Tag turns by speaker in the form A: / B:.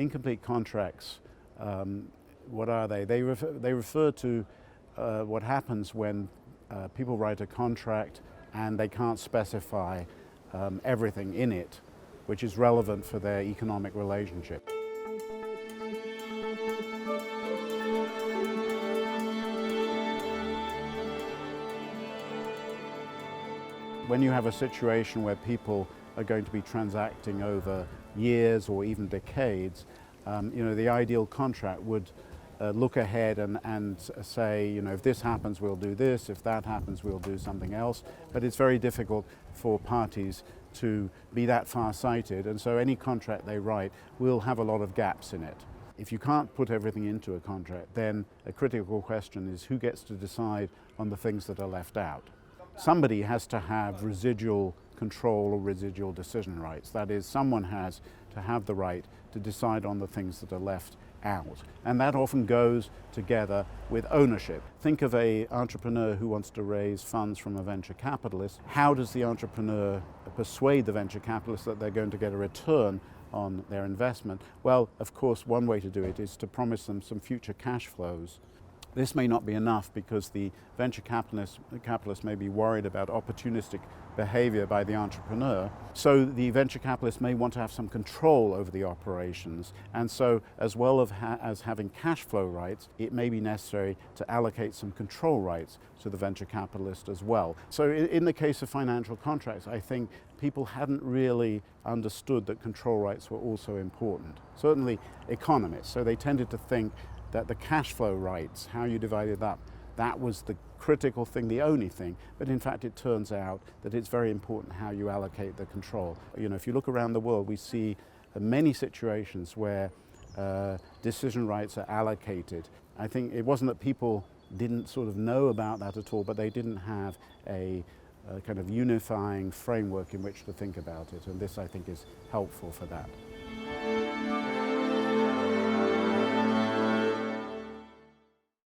A: incomplete contracts, what are they? They refer to what happens when people write a contract and they can't specify everything in it which is relevant for their economic relationship. When you have a situation where people are going to be transacting over years or even decades, the ideal contract would look ahead and say, if this happens, we'll do this, if that happens, we'll do something else. But it's very difficult for parties to be that far-sighted, and so any contract they write will have a lot of gaps in it. If you can't put everything into a contract, then a critical question is who gets to decide on the things that are left out. Somebody has to have residual control or residual decision rights. That is, someone has to have the right to decide on the things that are left out. And that often goes together with ownership. Think of an entrepreneur who wants to raise funds from a venture capitalist. How does the entrepreneur persuade the venture capitalist that they're going to get a return on their investment? Well, of course, one way to do it is to promise them some future cash flows. This may not be enough because the venture capitalist may be worried about opportunistic behavior by the entrepreneur. So the venture capitalist may want to have some control over the operations. And so as well as having cash flow rights, it may be necessary to allocate some control rights to the venture capitalist as well. So in the case of financial contracts, I think people hadn't really understood that control rights were also important. Certainly economists, so they tended to think that the cash flow rights, how you divided up, that was the critical thing, the only thing. But in fact, it turns out that it's very important how you allocate the control. If you look around the world, we see many situations where decision rights are allocated. I think it wasn't that people didn't sort of know about that at all, but they didn't have a kind of unifying framework in which to think about it. And this, I think, is helpful for that.